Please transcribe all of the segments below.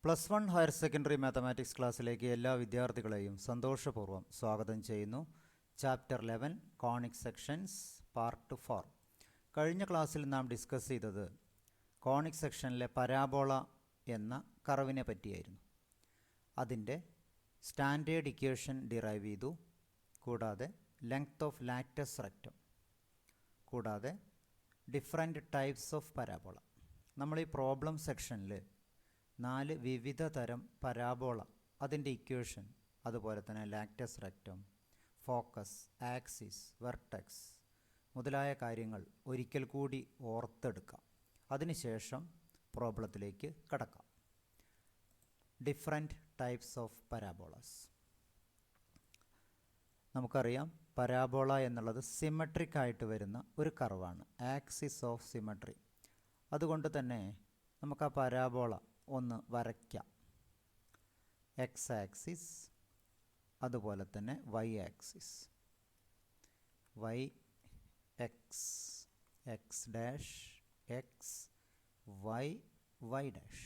+1 higher secondary mathematics ക്ലാസ്സിലേക്ക് എല്ലാ വിദ്യാർത്ഥികളെയും സന്തോഷപൂർവ്വം സ്വാഗതം ചെയ്യുന്നു. Chapter 11 conic sections part 4. കഴിഞ്ഞ ക്ലാസ്സിൽ നാം ഡിസ്കസ് ചെയ്തത് കോണിക് സെക്ഷനിലെ പരാബോള എന്ന കർവിനെ പറ്റിയായിരുന്നു. അതിൻ്റെ സ്റ്റാൻഡേർഡ് ഇക്വേഷൻ ഡിറൈവ് ചെയ്തു. കൂടാതെ ലെങ്ത് ഓഫ് ലാറ്റസ് റെക്റ്റം, കൂടാതെ ഡിഫറെൻറ്റ് ടൈപ്സ് ഓഫ് പരാബോള. നമ്മൾ ഈ പ്രോബ്ലം സെക്ഷനിൽ 4 വിവിധ തരം പരാബോള, അതിൻ്റെ ഇക്വേഷൻ, അതുപോലെ തന്നെ latus rectum, focus, axis, vertex മുതലായ കാര്യങ്ങൾ ഒരിക്കൽ കൂടി ഓർത്തെടുക്കാം. അതിനുശേഷം പ്രോബ്ലത്തിലേക്ക് കടക്കാം. Different types of parabolas. നമുക്കറിയാം, പരാബോള എന്നുള്ളത് സിമെട്രിക് ആയിട്ട് വരുന്ന ഒരു കർവാണ്, ആക്സിസ് ഓഫ് സിമെട്രി. അതുകൊണ്ട് തന്നെ നമുക്ക് ആ പരാബോള ഒന്ന് വരയ്ക്കാം. എക്സ് ആക്സിസ്, അതുപോലെ തന്നെ y axis, y x, x dash, x y, y dash.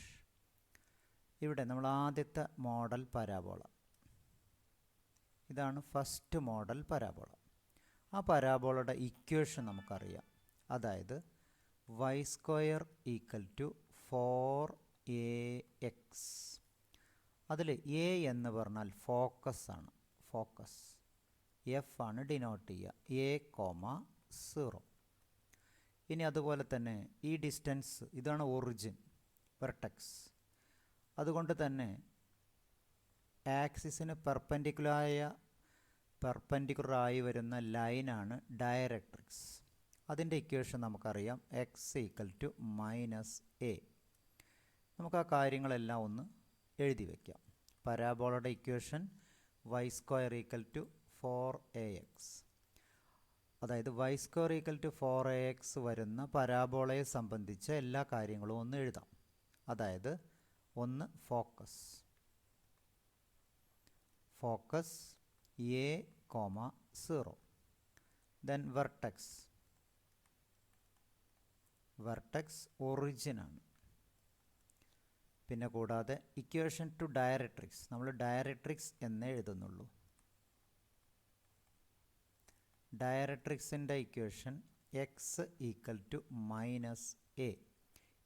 ഇവിടെ നമ്മൾ ആദ്യത്തെ മോഡൽ പരാബോള, ഇതാണ് ഫസ്റ്റ് മോഡൽ പരാബോള. ആ പരാബോളയുടെ ഇക്വേഷൻ നമുക്കറിയാം. അതായത് Y square equal to 4ax. അതിൽ എ എന്ന് പറഞ്ഞാൽ ഫോക്കസ് ആണ്, ഫോക്കസ്. എഫ് ആണ് ഡിനോട്ട് ചെയ്യുക, a,0. ഇനി അതുപോലെ തന്നെ ഈ ഡിസ്റ്റൻസ്, ഇതാണ് ഒറിജിൻ, വെർട്ടെക്സ്. അതുകൊണ്ട് തന്നെ ആക്സിസിന് പെർപെൻഡിക്കുലറായി വരുന്ന ലൈനാണ് ഡയറക്ട്രിക്സ്. അതിൻ്റെ ഇക്വേഷൻ നമുക്കറിയാം, എക്സ് ഈക്വൽ ടു -a. നമുക്ക് ആ കാര്യങ്ങളെല്ലാം ഒന്ന് എഴുതി വയ്ക്കാം. പരാബോളയുടെ equation y square equal to 4ax. അതായത് Y square equal to 4ax വരുന്ന പരാബോളയെ സംബന്ധിച്ച എല്ലാ കാര്യങ്ങളും ഒന്ന് എഴുതാം. അതായത് ഒന്ന് focus, focus a,0. Then vertex, vertex ഒറിജിനാണ്. പിന്നെ കൂടാതെ ഇക്വേഷൻ ടു ഡയറക്ട്രിക്സ്, നമ്മൾ ഡയറക്ട്രിക്സ് എന്നേ എഴുതുന്നുള്ളൂ. ഡയറക്ട്രിക്സിൻ്റെ equation x equal to -a.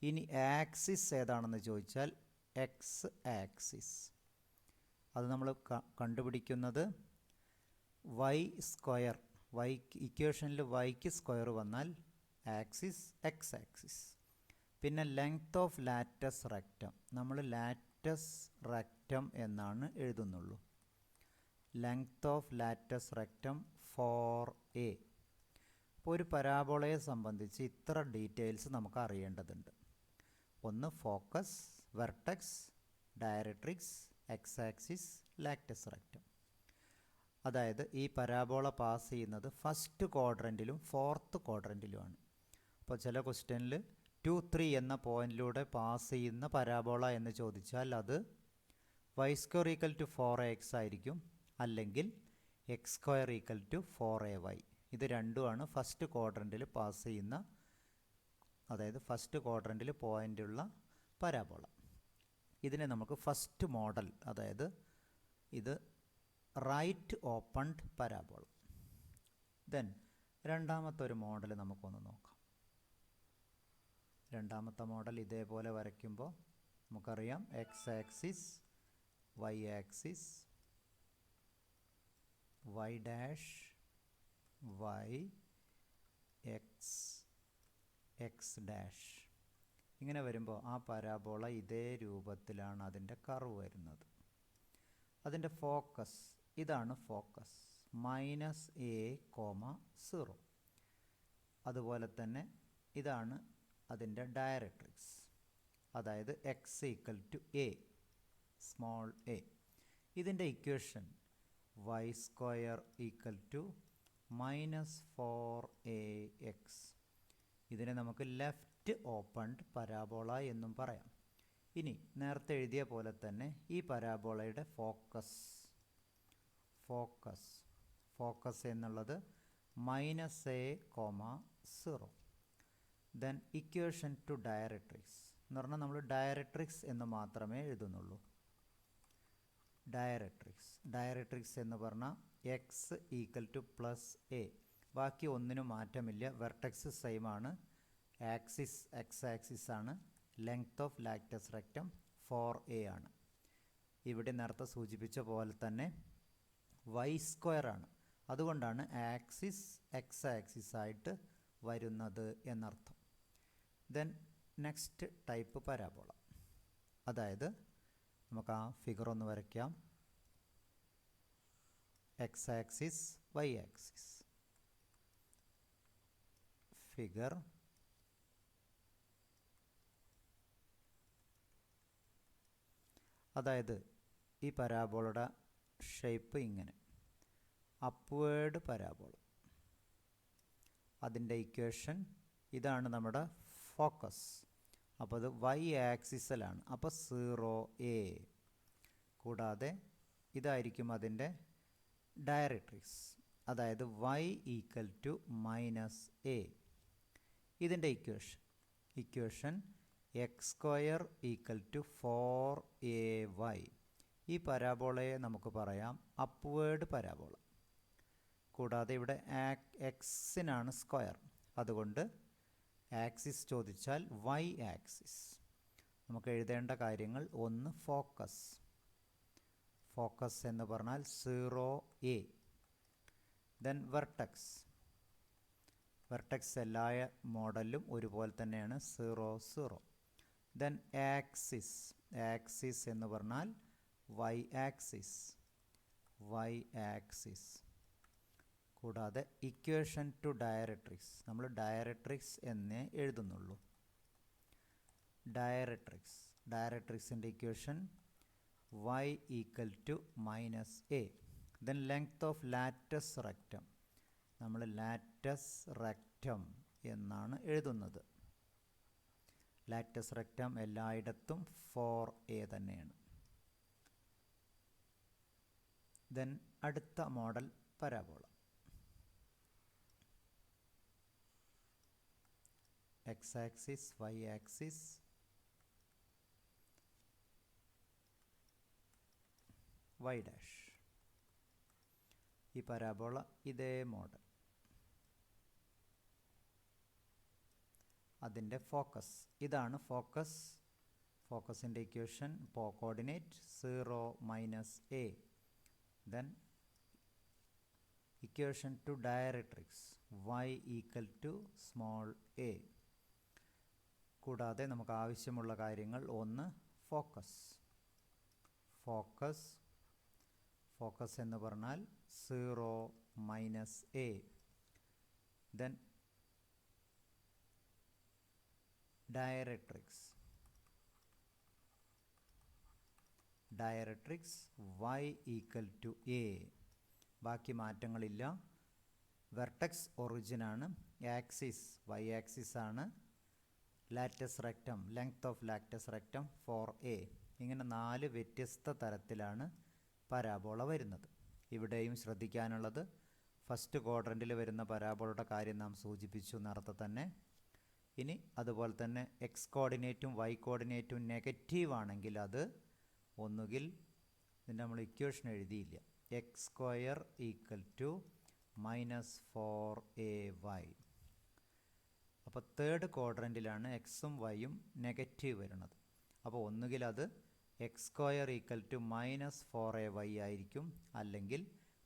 ഇനി ആക്സിസ് ഏതാണെന്ന് ചോദിച്ചാൽ എക്സ് ആക്സിസ്. അത് നമ്മൾ കണ്ടുപിടിക്കുന്നത് വൈ സ്ക്വയർ, ഇക്വേഷനിൽ വൈക്ക് സ്ക്വയർ വന്നാൽ ആക്സിസ് എക്സ് ആക്സിസ്. പിന്നെ ലെങ്ത് ഓഫ് ലാറ്റസ് റെക്റ്റം, നമ്മൾ ലാറ്റസ് റെക്റ്റം എന്നാണ് എഴുതുന്നുള്ളൂ. Length of latus rectum 4a. അപ്പോൾ ഒരു പരാബോളയെ സംബന്ധിച്ച് ഇത്ര ഡീറ്റെയിൽസ് നമുക്ക് അറിയേണ്ടതുണ്ട്. ഒന്ന് focus, vertex, directrix, X axis, latus rectum. അതായത് ഈ പരാബോള പാസ് ചെയ്യുന്നത് ഫസ്റ്റ് ക്വാഡ്രൻറ്റിലും ഫോർത്ത് ക്വാഡ്രൻറ്റിലുമാണ്. അപ്പോൾ ചില ക്വസ്റ്റ്യനിൽ 2, 3 എന്ന പോയിന്റിലൂടെ പാസ് ചെയ്യുന്ന പരാബോള എന്ന് ചോദിച്ചാൽ അത് Y square equal to 4ax ആയിരിക്കും, അല്ലെങ്കിൽ x square equal to 4ay. ഇത് രണ്ടുമാണ് ഫസ്റ്റ് ക്വാഡ്രൻറ്റിൽ പാസ് ചെയ്യുന്ന, അതായത് ഫസ്റ്റ് ക്വാഡ്രൻറ്റിൽ പോയിൻ്റുള്ള പരാബോള. ഇതിനെ നമുക്ക് ഫസ്റ്റ് മോഡൽ, അതായത് ഇത് റൈറ്റ് ഓപ്പൺഡ് പരാബോള. ദെൻ രണ്ടാമത്തെ ഒരു മോഡൽ നമുക്കൊന്ന് നോക്കാം. രണ്ടാമത്തെ മോഡൽ ഇതേപോലെ വരയ്ക്കുമ്പോൾ നമുക്കറിയാം, x axis, y axis, y dash, y, x, x dash. ഇങ്ങനെ വരുമ്പോൾ ആ പരാബോള ഇതേ രൂപത്തിലാണ് അതിൻ്റെ കർവ് വരുന്നത്. അതിൻ്റെ ഫോക്കസ്, ഇതാണ് ഫോക്കസ്, -a,0. അതുപോലെ തന്നെ ഇതാണ് അതിൻ്റെ ഡയറക്ട്രിക്സ്, അതായത് x equal to a, small a. ഇതിൻ്റെ equation y square equal to -4ax. ഇതിനെ നമുക്ക് ലെഫ്റ്റ് ഓപ്പൺഡ് പരാബോള എന്നും പറയാം. ഇനി നേരത്തെ എഴുതിയ പോലെ തന്നെ ഈ പരാബോളയുടെ ഫോക്കസ്, ഫോക്കസ്, ഫോക്കസ് എന്നുള്ളത് -a,0. Then equation to directrix, എന്ന് പറഞ്ഞാൽ നമ്മൾ ഡയറക്ട്രിക്സ് എന്ന് മാത്രമേ എഴുതുന്നുള്ളൂ. ഡയറക്ട്രിക്സ് എന്ന് പറഞ്ഞാൽ X equal two plus A. ബാക്കി ഒന്നിനും മാറ്റമില്ല. വെർട്ടെക്സ് സെയിം ആണ്. ആക്സിസ് എക്സ് ആക്സിസ് ആണ്. Length of latus rectum 4a ആണ്. ഇവിടെ നേരത്തെ സൂചിപ്പിച്ച പോലെ തന്നെ വൈ സ്ക്വയർ ആണ്. അതുകൊണ്ടാണ് ആക്സിസ് എക്സ് ആക്സിസ് ആയിട്ട് വരുന്നത് എന്നർത്ഥം. Then next type parabola. അതായത് നമുക്ക് ആ ഫിഗർ ഒന്ന് വരയ്ക്കാം. X axis y axis figure. അതായത് ഈ പരാബോളയുടെ ഷേപ്പ് ഇങ്ങനെ അപ്വേർഡ് പരാബോള. അതിൻ്റെ ഇക്വേഷൻ ഇതാണ് നമ്മുടെ ഫോക്കസ്. അപ്പോൾ അത് വൈ ആക്സിസിലാണ്. അപ്പോൾ 0a. കൂടാതെ ഇതായിരിക്കും അതിൻ്റെ ഡയറക്ട്രിക്സ്. അതായത് y ഈക്വൽ ടു -a. ഇതിൻ്റെ equation x square equal to 4ay. ഈ പരാബോളയെ നമുക്ക് പറയാം അപ്വേർഡ് പരാബോള. കൂടാതെ ഇവിടെ എക്സിനാണ് സ്ക്വയർ. അതുകൊണ്ട് ആക്സിസ് ചോദിച്ചാൽ വൈ ആക്സിസ്. നമുക്ക് എഴുതേണ്ട കാര്യങ്ങൾ: ഒന്ന് ഫോക്കസ് എന്ന് പറഞ്ഞാൽ 0a. ദെൻ വെർട്ടെക്സ് എല്ലാ മോഡലിലും ഒരുപോലെ തന്നെയാണ് 0 0. ദെൻ ആക്സിസ് എന്ന് പറഞ്ഞാൽ വൈ ആക്സിസ്. കൂടാതെ ഇക്വേഷൻ ടു ഡയറക്ട്രിക്സ് നമ്മൾ ഡയറക്ട്രിക്സ് എന്നേ എഴുതുന്നുള്ളൂ. ഡയറക്ട്രിക്സിൻ്റെ equation y equal to -a. Then length of latus rectum നമ്മൾ ലാറ്റസ് റെക്റ്റം എന്നാണ് എഴുതുന്നത്. ലാറ്റസ് റെക്റ്റം എല്ലായിടത്തും 4a തന്നെയാണ്. ദെൻ അടുത്ത model parabola. X axis y axis y dash. ഈ പരാബോള ഇതേ മോഡൽ. അതിൻ്റെ ഫോക്കസ് ഇതാണ്. ഫോക്കസിൻ്റെ equation coordinate 0 -a. Then equation to directrix y equal to small a. കൂടാതെ നമുക്ക് ആവശ്യമുള്ള കാര്യങ്ങൾ: ഒന്ന് ഫോക്കസ് എന്ന് പറഞ്ഞാൽ 0 -a. Then directrix y equal to a. ബാക്കി മാറ്റങ്ങളില്ല. വെർട്ടെക്സ് ഒറിജിനാണ്. ആക്സിസ് വൈ ആക്സിസ് ആണ്. Latus rectum length of latus rectum 4a. ഇങ്ങനെ 4 വ്യത്യസ്ത തരത്തിലാണ് പരാബോള വരുന്നത്. ഇവിടെയും ശ്രദ്ധിക്കാനുള്ളത് ഫസ്റ്റ് ക്വാഡ്രൻറ്റിൽ വരുന്ന പരാബോളയുടെ കാര്യം നാം സൂചിപ്പിച്ചു നേരത്തെ തന്നെ. ഇനി അതുപോലെ തന്നെ എക്സ് കോർഡിനേറ്റും വൈ കോർഡിനേറ്റും നെഗറ്റീവ് ആണെങ്കിൽ അത് ഒന്നുകിൽ ഇതിൻ്റെ നമ്മൾ ഇക്വേഷൻ എഴുതിയില്ല. X square equal to -4ay. അപ്പോൾ തേർഡ് ക്വാഡ്രൻറ്റിലാണ് എക്സും വൈയും നെഗറ്റീവ് വരുന്നത്. അപ്പോൾ ഒന്നുകിൽ അത് X square equal to -4ay ആയിരിക്കും, അല്ലെങ്കിൽ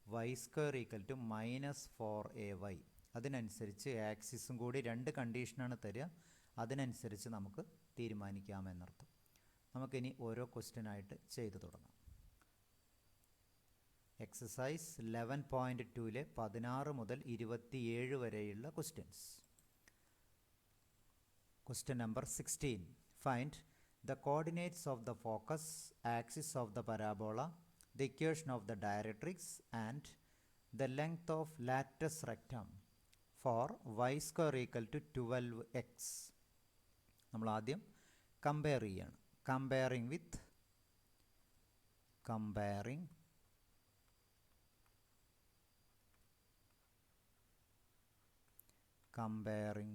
Y square equal to -4ay. അതിനനുസരിച്ച് ആക്സിസും കൂടി 2 കണ്ടീഷനാണ് തരിക. അതിനനുസരിച്ച് നമുക്ക് തീരുമാനിക്കാമെന്നർത്ഥം. നമുക്കിനി ഓരോ ക്വസ്റ്റ്യനായിട്ട് ചെയ്തു തുടങ്ങാം. എക്സസൈസ് 11.2-ലെ 16 മുതൽ 27 വരെയുള്ള questions. Question number 16. Find the coordinates of the focus, axis of the parabola, the equation of the directrix and the length of latus rectum for y square equal to 12x. നമ്മൾ ആദ്യം compare ചെയ്യാണ്. comparing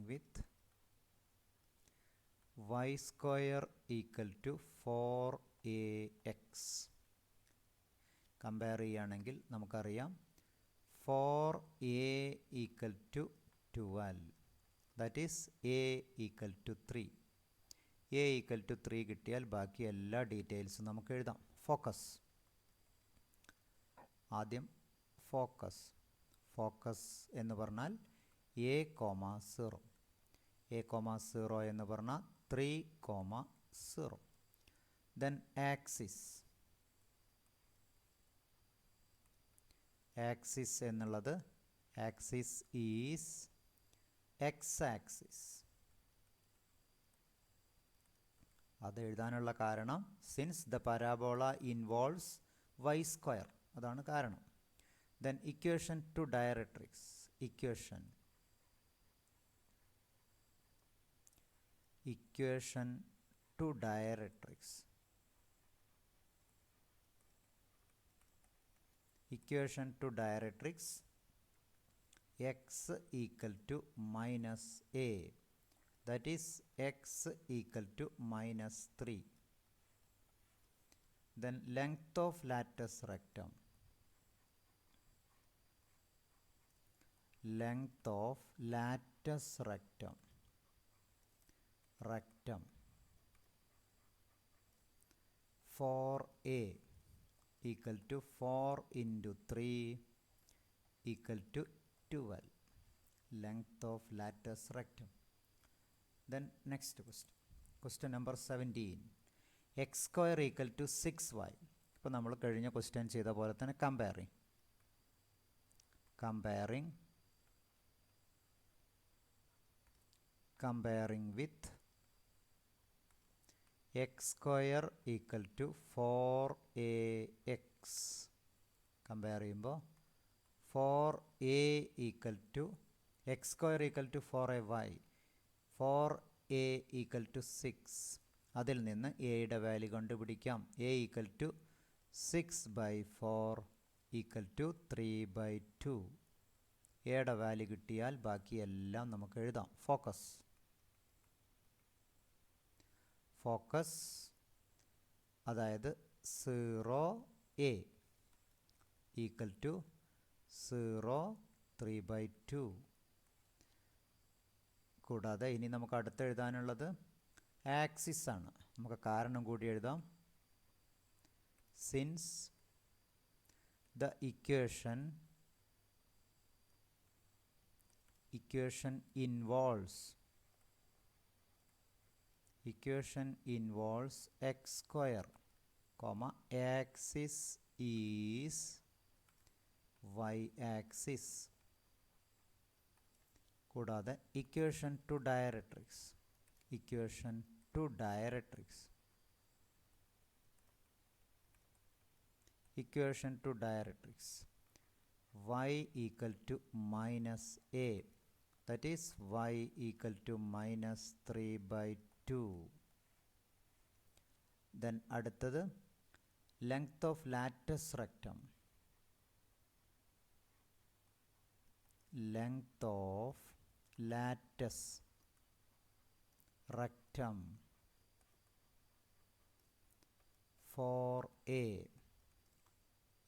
with y square equal to 4ax. Compare ചെയ്യുകയാണെങ്കിൽ നമുക്കറിയാം 4a equal to 12. That is a equal to 3. a equal to 3 കിട്ടിയാൽ ബാക്കി എല്ലാ ഡീറ്റെയിൽസും നമുക്ക് എഴുതാം. ഫോക്കസ്. ആദ്യം ഫോക്കസ്. ഫോക്കസ് എന്ന് പറഞ്ഞാൽ a, 0. a, 0 എന്ന് പറഞ്ഞാൽ 3, 0. Then axis. ആക്സിസ് എന്നുള്ളത് ആക്സിസ് ഈസ് എക്സ് ആക്സിസ്. അത് എഴുതാനുള്ള കാരണം since the parabola involves y square, അതാണ് കാരണം. Then equation to directrix. Equation to directrix. Equation to directrix x equal to minus a, that is x equal to minus 3. Then length of lattice rectum. Length of lattice rectum. Rectum 4a equal to 4 into 3 equal to 12. Length of lattice rectum. Then next question. Question number 17. X square equal to 6y. ഇപ്പോൾ നമ്മൾ കഴിഞ്ഞ question ചെയ്ത പോലെ തന്നെ comparing with x square equal to 4ax. Compare ചെയ്യുമ്പോൾ 4a equal to x square equal to 4ay, 4a equal to 6. അതിൽ നിന്ന് എയുടെ വാല്യൂ കണ്ടുപിടിക്കാം. a equal to 6/4 equal to 3/2. എയുടെ വാല്യൂ കിട്ടിയാൽ ബാക്കിയെല്ലാം നമുക്ക് എഴുതാം. ഫോക്കസ് അതായത് 0a ഈക്വൽ ടു 0 3/2. കൂടാതെ ഇനി നമുക്ക് അടുത്ത് എഴുതാനുള്ളത് ആക്സിസ് ആണ്. നമുക്ക് കാരണം കൂടി എഴുതാം. Since the equation involves x square, axis is y axis. കൂടാതെ equation to directrix y equal to minus a, that is y equal to minus 3/2. Then അടുത്തത് length of lattice rectum. Length of lattice rectum 4a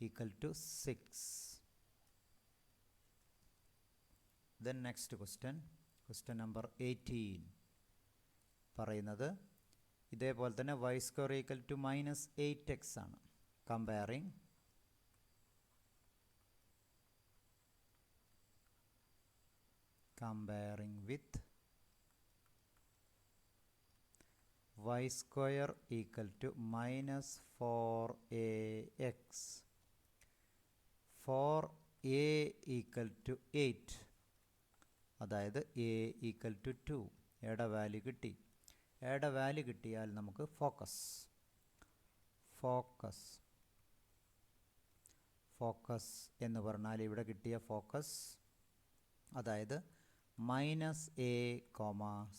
equal to 6. Then next question number 18 പറയുന്നത് ഇതേപോലെ തന്നെ y square equal to minus 8x ആണ്. comparing with y square equal to minus 4ax. 4a equal to 8, അതായത് a equal to 2. എയുടെ value കിട്ടി. എയുടെ value കിട്ടിയാൽ നമുക്ക് ഫോക്കസ് എന്ന് പറഞ്ഞാൽ ഇവിടെ കിട്ടിയ ഫോക്കസ് അതായത് -a,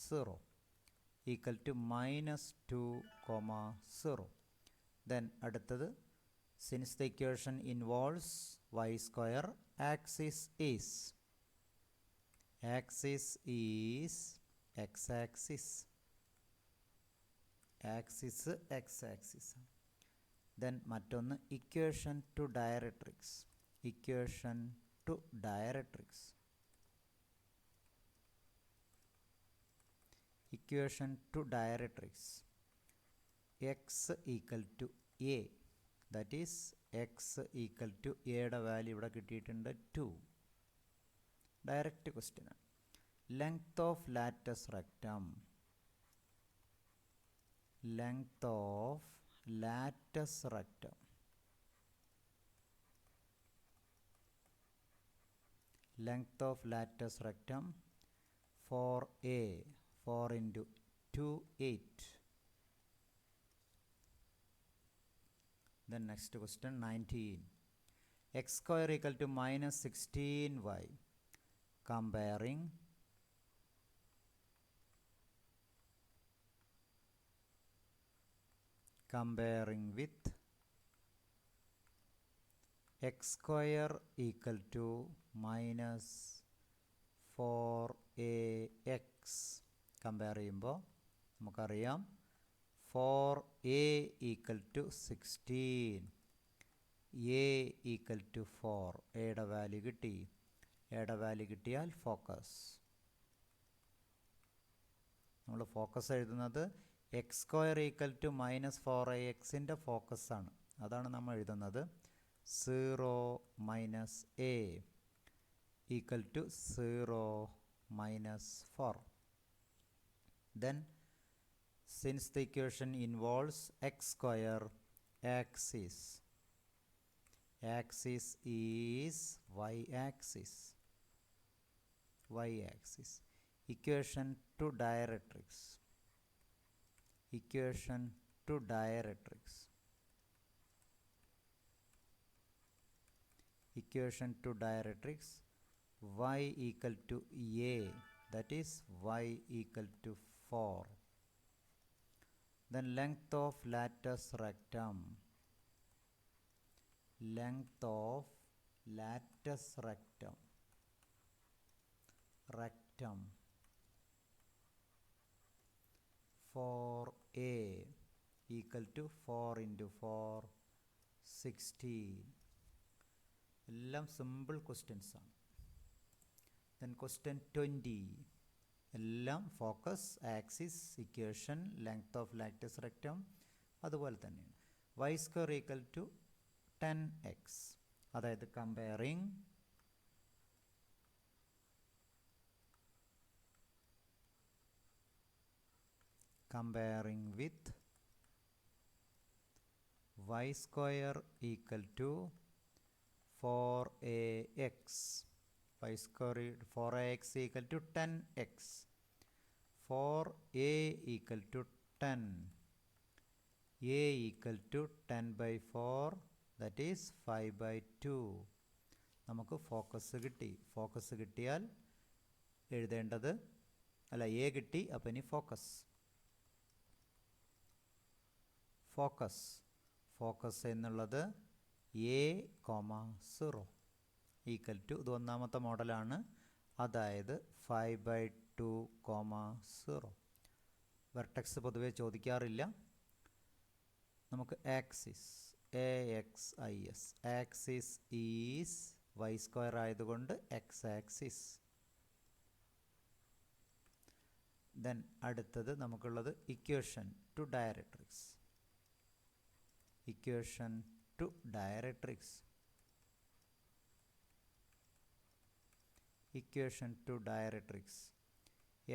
0 equal to -2, 0. Then അടുത്തത് since the equation involves y square, axis is x axis. Axis x axis. Then മറ്റൊന്ന് equation to directrix. Equation to directrix. Equation to directrix. X equal to A, that is x equal to എയുടെ value ഇവിടെ കിട്ടിയിട്ടുണ്ട് 2. Direct question ആണ്. Length of latus rectum. Length of latus rectum. Length of lattice rectum 4a. 4 into 2, 8. Then next question 19. X square equal to minus 16y. Comparing with x square equal to minus 4ax. Compare ചെയ്യുമ്പോൾ നമുക്കറിയാം 4a equal to 16, a equal to 4. എയുടെ value കിട്ടി. എയുടെ value കിട്ടിയാൽ focus. നമ്മൾ focus എഴുതുന്നത് x square equal to minus 4ax-ൻ്റെ ഫോക്കസാണ്. അതാണ് നമ്മൾ എഴുതുന്നത്. 0 minus a equal to 0 minus 4. Then since the equation involves x square, axis is y-axis. Y-axis. Equation to directrix. Equation to directrix. Equation to directrix. Y equal to a, that is y equal to 4. Then length of lattice rectum. Length of lattice rectum. Rectum 4a equal to 4 into 4, 16. എല്ലാം simple questions ആണ്. Then question 20. എല്ലാം focus, axis, equation, length of latus rectum അതുപോലെ തന്നെയാണ്. Y square equal to 10x. അതായത് comparing with y square equal to 4ax. y square 4ax equal to 10x. 4a equal to 10. a equal to 10 by 4, that is 5 by 2. നമുക്ക് focus കിട്ടി. Focus കിട്ടിയാൽ എഴുതേണ്ടത് അല്ല, A കിട്ടി. അപ്പം ഇനി focus. Focus എന്നുള്ളത് a,0 ഈക്വൽ ടു, ഇത് ഒന്നാമത്തെ മോഡലാണ്, അതായത് 5 by 2, 0. വെർട്ടെക്സ് പൊതുവെ ചോദിക്കാറില്ല. നമുക്ക് axis AXIS. Axis is y square ആയതുകൊണ്ട് x ആക്സിസ്. ദെൻ അടുത്തത് നമുക്കുള്ളത് equation to directrix. Equation to directrix. Equation to directrix.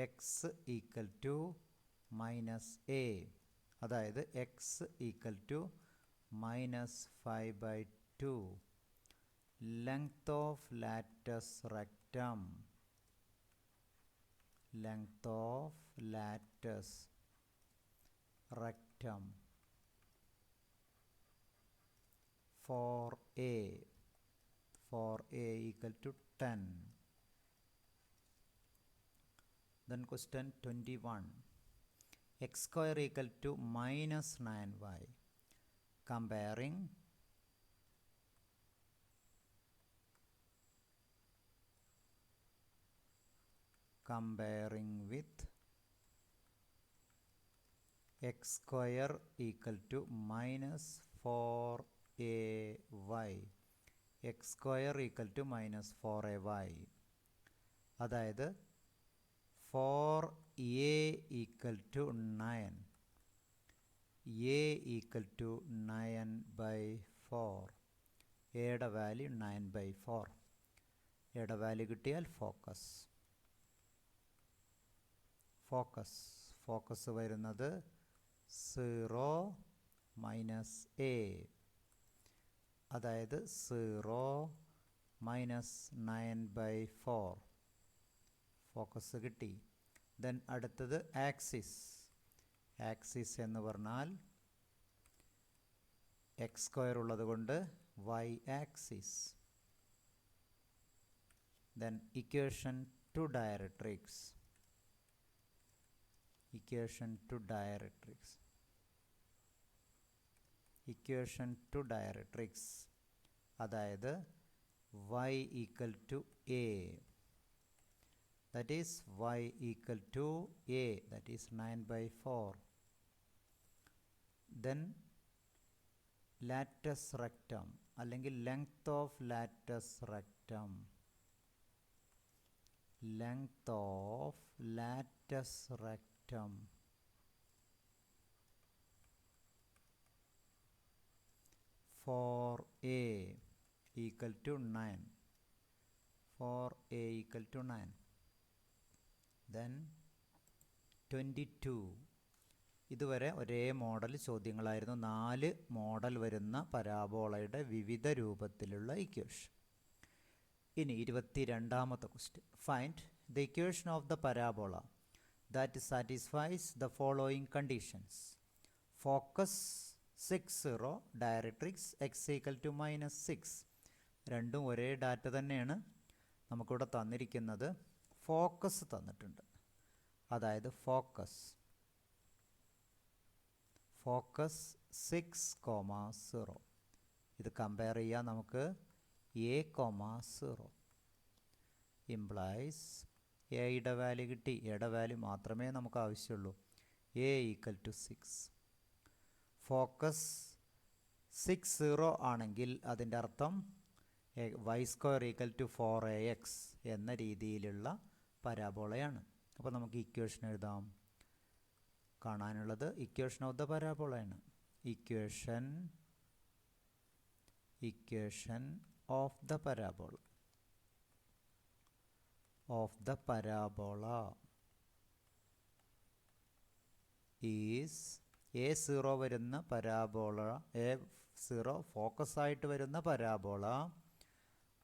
x equal to minus a. അതായത് x equal to minus 5 by 2. Length of lattice rectum. Length of lattice rectum 4a. 4a equal to 10. Then question 21. X square equal to minus 9y. Comparing with x square equal to minus 4ay. X square equal to minus 4ay. അതായത് 4a equal to 9. a equal to 9/4. എയുടെ value 9/4. എയുടെ value കിട്ടിയാൽ focus വരുന്നത് 0 minus a, അതായത് 0 minus 9/4. Focus കിട്ടി. Then അടുത്തത് axis എന്ന് പറഞ്ഞാൽ എക്സ് സ്ക്വയർ ഉള്ളത് കൊണ്ട് y axis. Then equation to directrix. Equation to directrix. അതായത് y equal to a. That is y equal to a. That is 9/4. Then latus rectum അല്ലെങ്കിൽ length of latus rectum. Length of latus rectum 4a equal to 9. 4a equal to 9. Then 22. ഇതുവരെ ഒരേ model ചോദ്യങ്ങളായിരുന്നു. 4 model വരുന്ന പരാബോളയുടെ വിവിധ രൂപത്തിലുള്ള equation. ഇനി 22ാമത്തെ question. Find the equation of the parabola that satisfies the following conditions. Focus 6 0, directrix x equal to -6. രണ്ടും ഒരേ data തന്നെയാണ് നമുക്കിവിടെ തന്നിരിക്കുന്നത്. ഫോക്കസ് തന്നിട്ടുണ്ട്. അതായത് ഫോക്കസ് 6,0. ഇത് കമ്പയർ ചെയ്യാൻ നമുക്ക് a, 0 ഇംപ്ലൈസ് എയുടെ വാല്യൂ കിട്ടി. എയുടെ വാല്യൂ മാത്രമേ നമുക്ക് ആവശ്യമുള്ളൂ. a equal to 6. ഫോക്കസ് 6 0 ആണെങ്കിൽ അതിൻ്റെ അർത്ഥം y സ്ക്വയർ ഈക്വൽ ടു 4ax എന്ന രീതിയിലുള്ള പരാബോളയാണ്. അപ്പോൾ നമുക്ക് ഇക്വേഷൻ എഴുതാം. കാണാനുള്ളത് ഇക്വേഷൻ ഓഫ് ദ പരാബോളയാണ്. Equation of the parabola is a0 വരുന്ന പരാബോള, a0 ഫോക്കസ് ആയിട്ട് വരുന്ന പരാബോള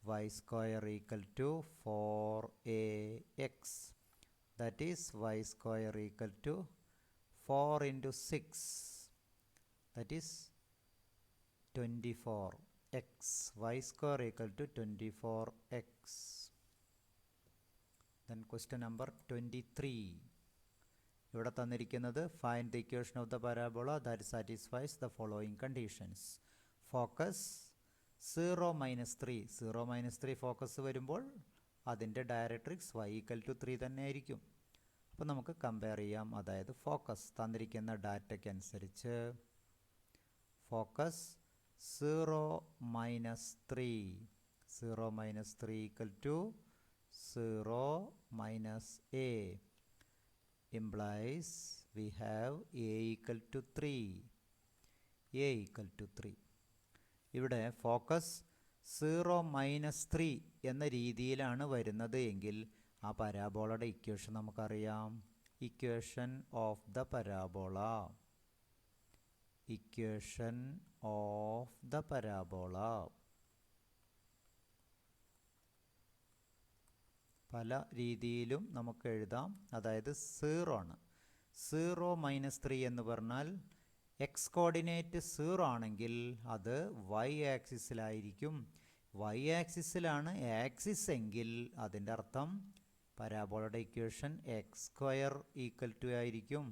y സ്ക്വയർ equal to 4ax. That is y സ്ക്വയർ equal to 4 into 6. That is 24x. Y square equal to 24x. Then question number 23. ഇവിടെ തന്നിരിക്കുന്നത് find the equation of the parabola that satisfies the following conditions. Focus 0 -3. 0 -3 focus വരുമ്പോൾ അതിൻ്റെ directrix y equal to 3 തന്നെ ആയിരിക്കും. അപ്പോൾ നമുക്ക് compare ചെയ്യാം. അതായത് ഫോക്കസ് തന്നിരിക്കുന്ന ഡാറ്റയ്ക്ക് അനുസരിച്ച് focus 0 -3. 0 -3 equal to 0 - a implies we have a equal to 3. a equal to 3. ഇവിടെ ഫോക്കസ് 0 -3 എന്ന രീതിയിലാണ് വരുന്നത് എങ്കിൽ ആ പരാബോളയുടെ ഇക്വേഷൻ നമുക്കറിയാം. Equation of the parabola. Equation of the parabola പല രീതിയിലും നമുക്ക് എഴുതാം. അതായത് 0 ആണ്. 0 -3 എന്ന് പറഞ്ഞാൽ എക്സ് കോർഡിനേറ്റ് 0 ആണെങ്കിൽ അത് y ആക്സിസിലായിരിക്കും. y ആക്സിസിലാണ് ആക്സിസ് എങ്കിൽ അതിൻ്റെ അർത്ഥം പരാബോളയുടെ equation x square equal to ആയിരിക്കും.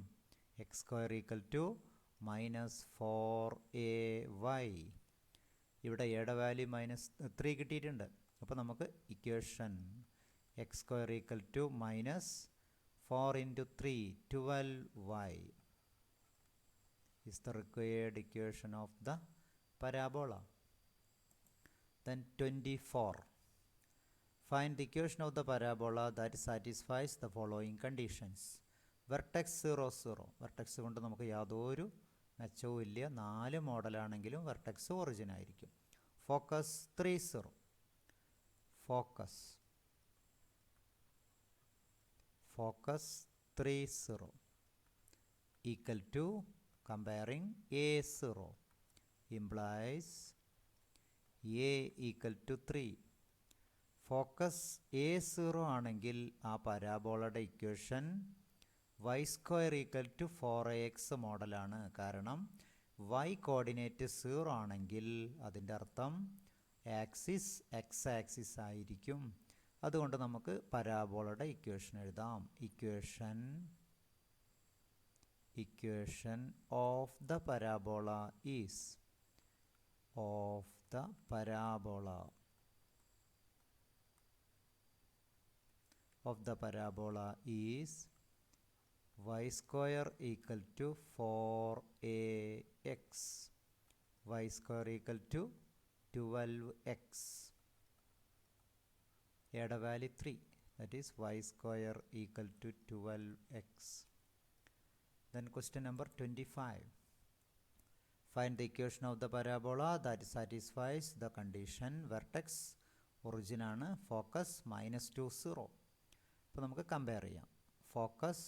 X square equal to -4ay. ഇവിടെ എയുടെ വാല്യൂ -3 കിട്ടിയിട്ടുണ്ട്. അപ്പോൾ നമുക്ക് equation x square equal to -4 × 3 12y. is the required equation of the parabola. Then 24. Find the equation of the parabola that satisfies the following conditions. Vertex 0, 0. Vertex കൊണ്ട് നമുക്ക് യാതൊരു മെച്ചവും ഇല്ല. 4 മോഡലാണെങ്കിലും vertex origin ആയിരിക്കും. Focus 3, 0. Focus 3, 0 equal to comparing A0 implies A equal to 3. Focus A0 ആണെങ്കിൽ ആ പരാബോളയുടെ equation y² equal to 4ax മോഡലാണ്. കാരണം y കോർഡിനേറ്റ് 0 ആണെങ്കിൽ അതിൻ്റെ അർത്ഥം ആക്സിസ് x ആക്സിസ് ആയിരിക്കും. അതുകൊണ്ട് നമുക്ക് പരാബോളയുടെ ഇക്വേഷൻ എഴുതാം. Equation of the parabola is y² equal to 4ax, y² equal to 12x. Add a value 3, that is y² equal to 12x. Then question number 25. Find the equation of the parabola that satisfies the condition vertex origin ആണ് focus -2, 0. അപ്പോൾ നമുക്ക് compare ചെയ്യാം. Focus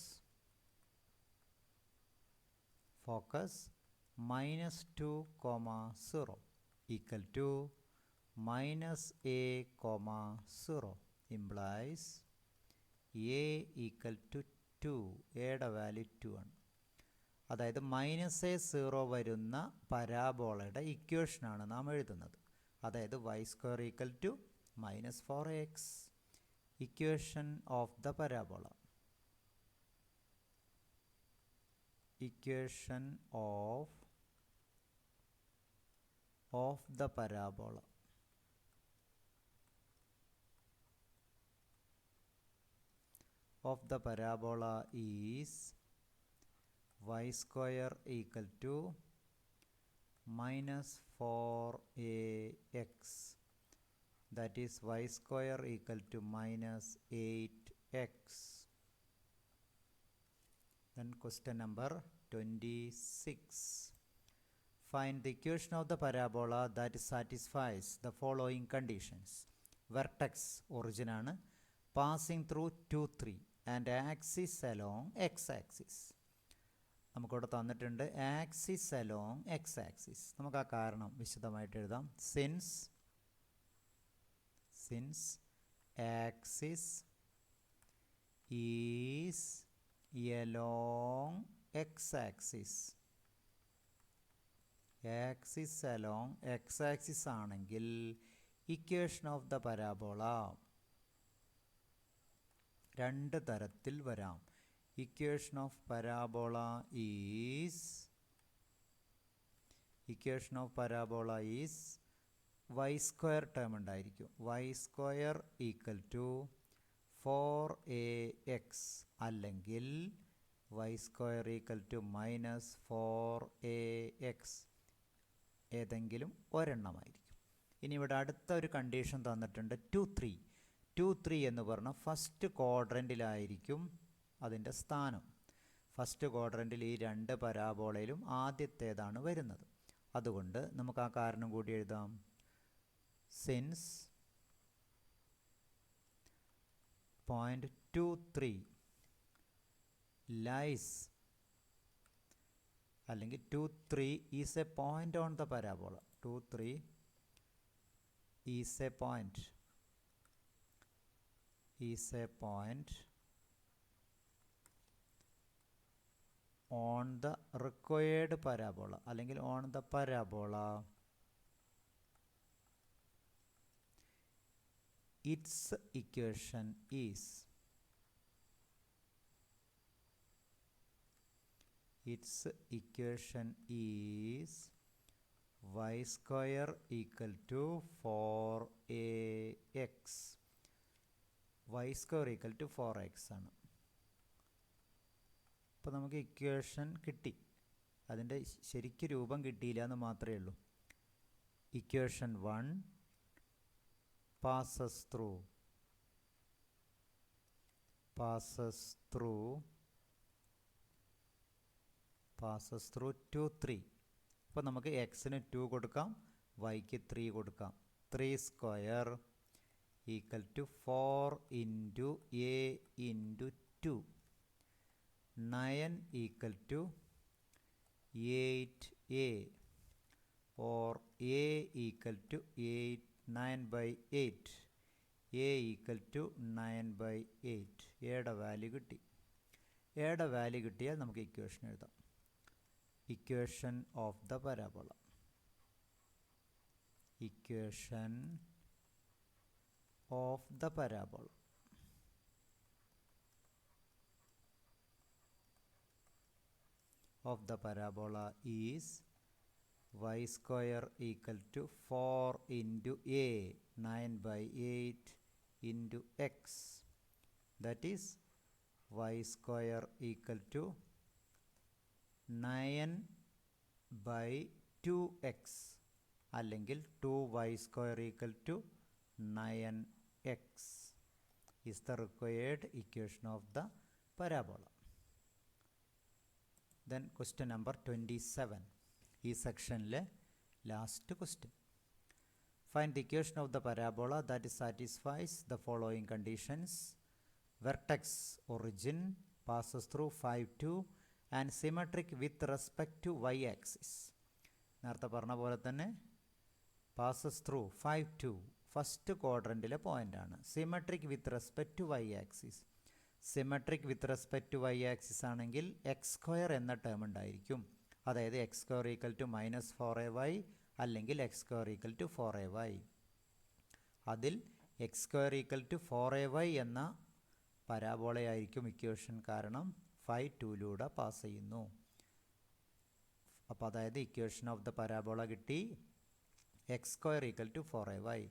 -2, 0 equal to -a, 0 implies a equal to 2. എയുടെ value 2 ആണ്. അതായത് -a0 വരുന്ന പരാബോളയുടെ ഇക്വേഷനാണ് നാം എഴുതുന്നത്. അതായത് y² equal to -4ax. Equation of the parabola. Equation of the parabola. Of the parabola is y² equal to -4ax. That is y² equal to -8x. Then question number 26. Find the equation of the parabola that satisfies the following conditions. Vertex origin ആണ്, passing through 2, 3 and axis along x-axis. നമുക്കിവിടെ തന്നിട്ടുണ്ട് axis along X axis. നമുക്ക് ആ കാരണം വിശദമായിട്ട് എഴുതാം. Since axis is along x-axis. Axis along X axis ആണെങ്കിൽ equation of the parabola രണ്ട് തരത്തിൽ വരാം. Equation of parabola is y² term ഉണ്ടായിരിക്കും. y² ഈക്വൽ ടു 4ax അല്ലെങ്കിൽ y² ഈക്വൽ ടു -4ax. ഏതെങ്കിലും ഒരെണ്ണമായിരിക്കും. ഇനി ഇവിടെ അടുത്ത ഒരു കണ്ടീഷൻ തന്നിട്ടുണ്ട് 2, 3. 2, 3 എന്ന് പറഞ്ഞാൽ ഫസ്റ്റ് ക്വാഡ്രൻറ്റിലായിരിക്കും അതിൻ്റെ സ്ഥാനം. ഫസ്റ്റ് ക്വാഡ്രൻറ്റിൽ ഈ രണ്ട് പരാബോളയിലും ആദ്യത്തേതാണ് വരുന്നത്. അതുകൊണ്ട് നമുക്ക് ആ കാരണം കൂടി എഴുതാം. സിൻസ് point 2, 3 lies അല്ലെങ്കിൽ 2, 3 is a point on the parabola. 2, 3 is a point on the required parabola അല്ലെങ്കിൽ on the parabola. Its equation is y² equal to 4ax. y² equal to 4x ആണ്. അപ്പോൾ നമുക്ക് ഇക്വേഷൻ കിട്ടി. അതിൻ്റെ ശരിക്കും രൂപം കിട്ടിയില്ല എന്ന് മാത്രമേ ഉള്ളൂ. Equation 1 passes through 2 3. അപ്പോൾ നമുക്ക് എക്സിന് 2 കൊടുക്കാം, വൈക്ക് 3 കൊടുക്കാം. 3 square equal to 4 into A into 2. 9 equal to 8a or a equal to 9/8. a equal to 9/8. എയുടെ വാല്യൂ കിട്ടി. എയുടെ വാല്യൂ കിട്ടിയാൽ നമുക്ക് ഇക്വേഷൻ എഴുതാം. Equation of the parabola. Equation of the parabola. Of the parabola is y square equal to 4 into a 9/8 into x. That is y square equal to 9/2x അല്ലെങ്കിൽ 2y square equal to 9x is the required equation of the parabola. Then question number 27. ഈ സെക്ഷനിലെ last question. Find the equation of the parabola that satisfies the following conditions. Vertex origin passes through 5 2 and symmetric with respect to y axis. നേരത്തെ പറഞ്ഞ പോലെ തന്നെ passes through 5 2 first ക്വാഡ്രൻറ്റിലെ പോയിൻ്റാണ്. Symmetric with respect to y axis. Symmetric with respect to y axis ആണെങ്കിൽ x square എന്ന term ഉണ്ടായിരിക്കും. അതായത് X square equal to -4ay അല്ലെങ്കിൽ x square equal to 4ay. അതിൽ X square equal to 4ay എന്ന പരാബോളയായിരിക്കും equation, കാരണം 5 2 pass ചെയ്യുന്നു. അപ്പോൾ അതായത് ഇക്വേഷൻ ഓഫ് ദ പരാബോള കിട്ടി. X square equal to 4ay.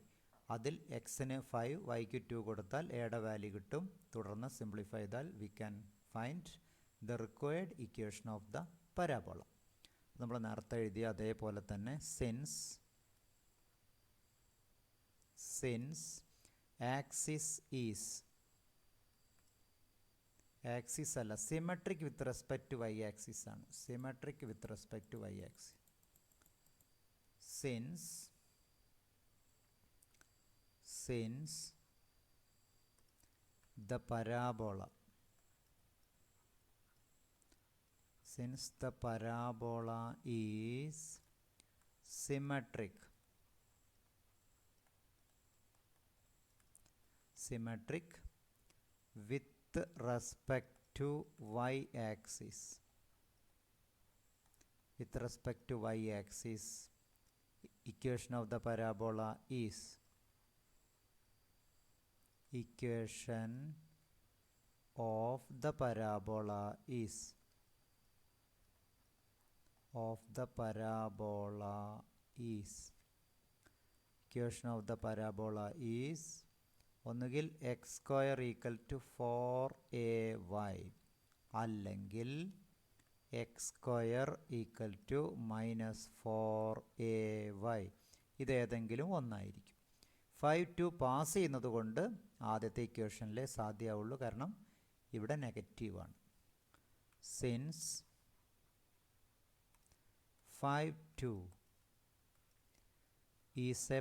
അതിൽ എക്സിന് 5 വൈക്ക് 2 കൊടുത്താൽ എയുടെ വാല്യൂ കിട്ടും. തുടർന്ന് സിംപ്ലിഫൈ ചെയ്താൽ we can find the required equation of the parabola. നമ്മൾ നേരത്തെ എഴുതിയ അതേപോലെ തന്നെ സിൻസ് ആക്സിസ് അല്ല, symmetric with respect to y axis ആണ്. Symmetric with respect to y axis. Since the parabola is symmetric with respect to y axis. Equation of the parabola is equation of the parabola is equation of the parabola is ഒന്നുകിൽ x square equal to 4ay അല്ലെങ്കിൽ x square equal to -4ay. ഇതേതെങ്കിലും ഒന്നായിരിക്കും. 5 2 pass ചെയ്യുന്നത് കൊണ്ട് ആദ്യത്തെ ഇക്വേഷനിലെ സാധ്യമാവുള്ളൂ, കാരണം ഇവിടെ നെഗറ്റീവാണ്. Since 5 2 is A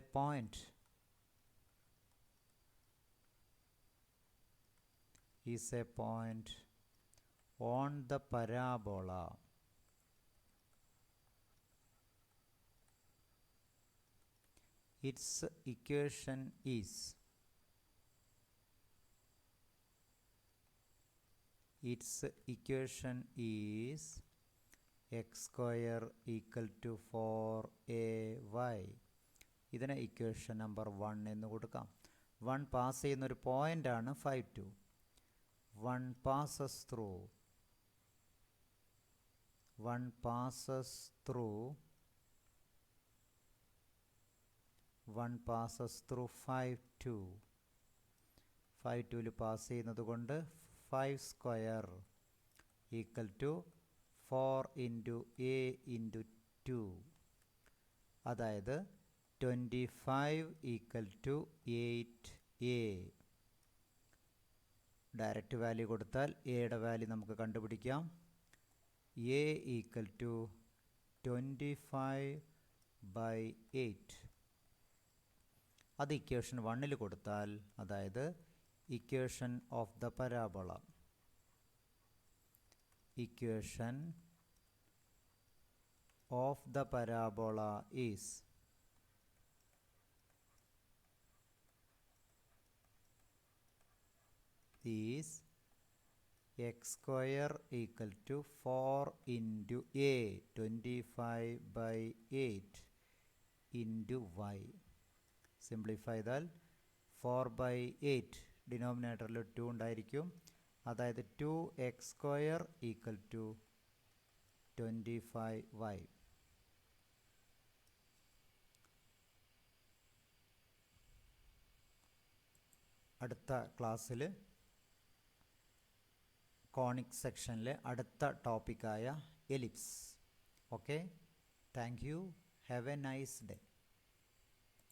point on the parabola, its equation is x square equal to 4ay. ഇതിനെ ഇക്വേഷൻ നമ്പർ 1 എന്ന് കൊടുക്കാം. 1 പാസ് ചെയ്യുന്നൊരു പോയിൻ്റാണ് 5 2. 1 passes through 5 2. 5 2 പാസ് ചെയ്യുന്നത് കൊണ്ട് 5 square equal to 4 into A into 2, അതായത് 25 equal to 8a. Direct value കൊടുത്താൽ എയുടെ വാല്യൂ നമുക്ക് കണ്ടുപിടിക്കാം. a equal to 25/8. അത് ഇക്വേഷൻ 1 കൊടുത്താൽ, അതായത് equation of the parabola, equation of the parabola is x square equal to 4 into a, 25/8 into y. Simplify ചെയ്താൽ 4/8 ഡിനോമിനേറ്ററിൽ 2 ഉണ്ടായിരിക്കും, അതായത് 2x square equal to 25y. അടുത്ത ക്ലാസ്സിൽ കോണിക് സെക്ഷനിലെ അടുത്ത ടോപ്പിക്കായ ellipse. Okay, thank you, have a nice day.